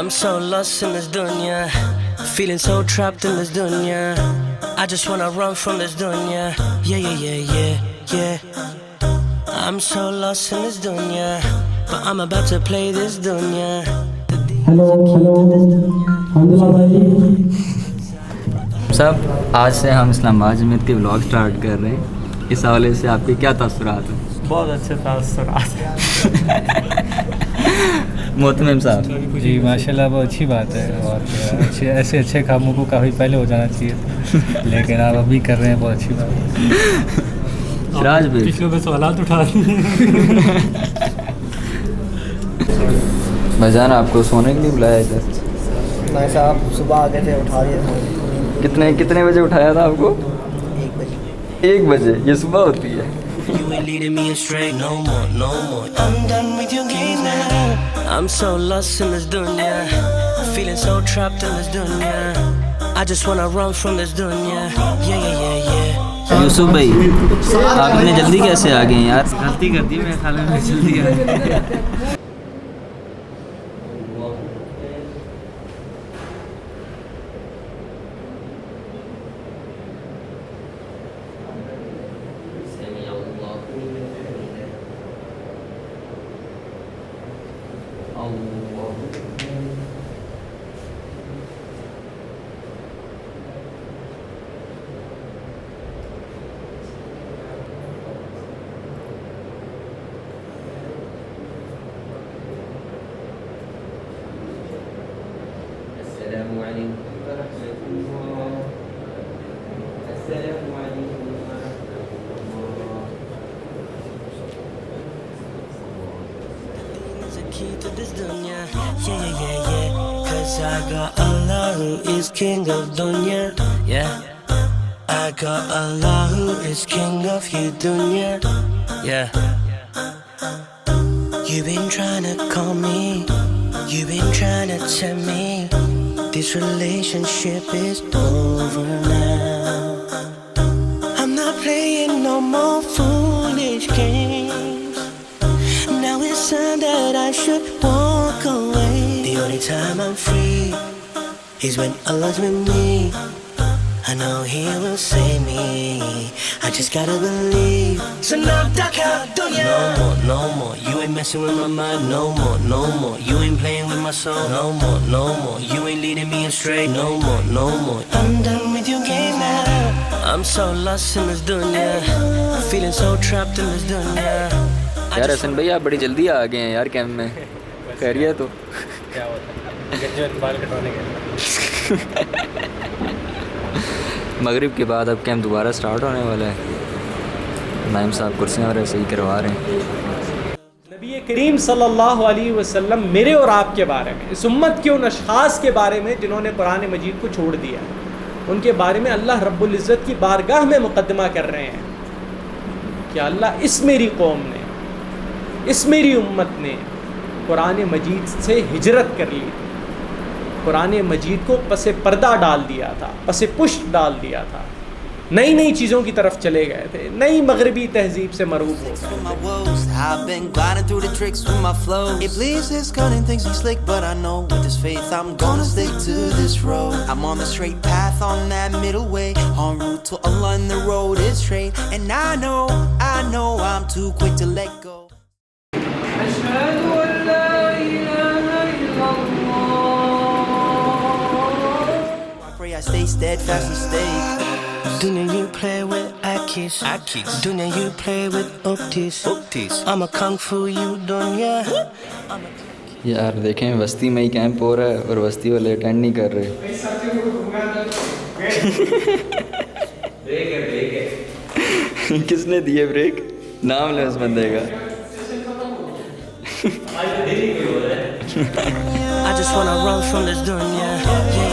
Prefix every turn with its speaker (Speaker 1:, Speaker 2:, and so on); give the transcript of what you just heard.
Speaker 1: I'm so lost in this dunya, feeling so trapped in this dunya. I just wanna run from this dunya. Yeah, yeah, yeah, yeah, yeah. I'm so lost in this dunya, but I'm about to play this dunya.
Speaker 2: Hello अलहमदुलिल्लाह भाई
Speaker 3: सब आज से हम इस्लामाबाद जमीयत के vlog start कर रहे हैं। इस हवाले से आपके क्या तासुरात हैं?
Speaker 4: बहुत अच्छे तासुरात हैं
Speaker 3: मोहतरम साहब
Speaker 4: जी, माशाल्लाह बहुत अच्छी बात है। और अच्छे कामों को काफ़ी पहले हो जाना चाहिए था, लेकिन आप अभी कर रहे हैं, बहुत अच्छी बात है।
Speaker 3: सिराज भी
Speaker 4: पिछले पे सवालात उठा
Speaker 3: भाईजान आपको सोने के लिए बुलाया इधर?
Speaker 5: नहीं साहब, सुबह आ गए थे, उठा दिए थे।
Speaker 3: कितने बजे उठाया था आपको?
Speaker 5: 1 बजे।
Speaker 3: 1 बजे? ये सुबह होती है?
Speaker 1: You ain't leading me astray no more, no more. I'm done with your games now. I'm so lost in this dunya, feeling so trapped in this dunya. I just wanna run from this dunya. Yeah, yeah, yeah, yeah.
Speaker 3: Yusuf भाई, आप इतने जल्दी कैसे आ गए यार?
Speaker 4: गलती कर दी मैं, खाने में जल्दी आ गया।
Speaker 1: Key to this dunya, yeah, yeah, yeah, yeah. 'Cause I got Allah who is king of dunya, yeah. I got Allah who is king of you dunya, yeah. You've been trying to call me, you've been trying to tell me this relationship is over now. I'm not playing no more foolish games. Now it's time that I should walk away. The only time I'm free is when Allah's with me. I know He will save me, I just gotta believe. So now Daka, dunya. No more, no more, you ain't messing with my mind. No more, no more, you ain't playing with my soul. No more, no more, you ain't leading me astray. No more, no more, I'm done with your game now. I'm so lost in this dunya, feeling so trapped in this dunya.
Speaker 3: यार हसन भाई, आप बड़ी जल्दी आ गए हैं यार camp में। खैरियत तो
Speaker 4: क्या होता है, बाल कटवाने के
Speaker 3: मगरिब के बाद अब कैंप दोबारा स्टार्ट होने वाला है। नाइम साहब कुर्सियाँ और ऐसे ही करवा रहे हैं।
Speaker 6: नबी करीम सल्लल्लाहु अलैहि वसल्लम मेरे और आपके बारे में, इस उम्मत के उन अशखास के बारे में जिन्होंने कुरान मजीद को छोड़ दिया, उनके बारे में अल्लाह रब्बुल इज़्ज़त की बारगाह में मुकद्दमा कर रहे हैं कि अल्लाह, इस मेरी कौम ने, इस मेरी उम्मत ने कुरान मजीद से हिजरत कर ली थी, कुरान मजीद को पसे पर्दा डाल दिया था, पसे पुष्ट डाल दिया था, नई नई चीज़ों की तरफ चले गए थे, नई मगरबी तहजीब से मरूब हो गए।
Speaker 7: I've been gliding through the tricks with my flow. Iblis is cunning, thinks he's slick, but I know with this faith I'm gonna stick to this road. I'm on the straight path, on that middle way, en route to Allah, and the road is straight. And I know I'm too quick to let go. I pray I stay steadfast and stay.
Speaker 1: Dunya you play with Akis, Dunya you play with Uktis. I'm a kung fu you dunya.
Speaker 3: यार देखें, बस्ती में ही camp हो रहा है और बस्ती वाले attend नहीं कर रहे। किसने दिए ब्रेक? नाम ले उस बंदे का।
Speaker 1: I just wanna run from this dunya. Yeah,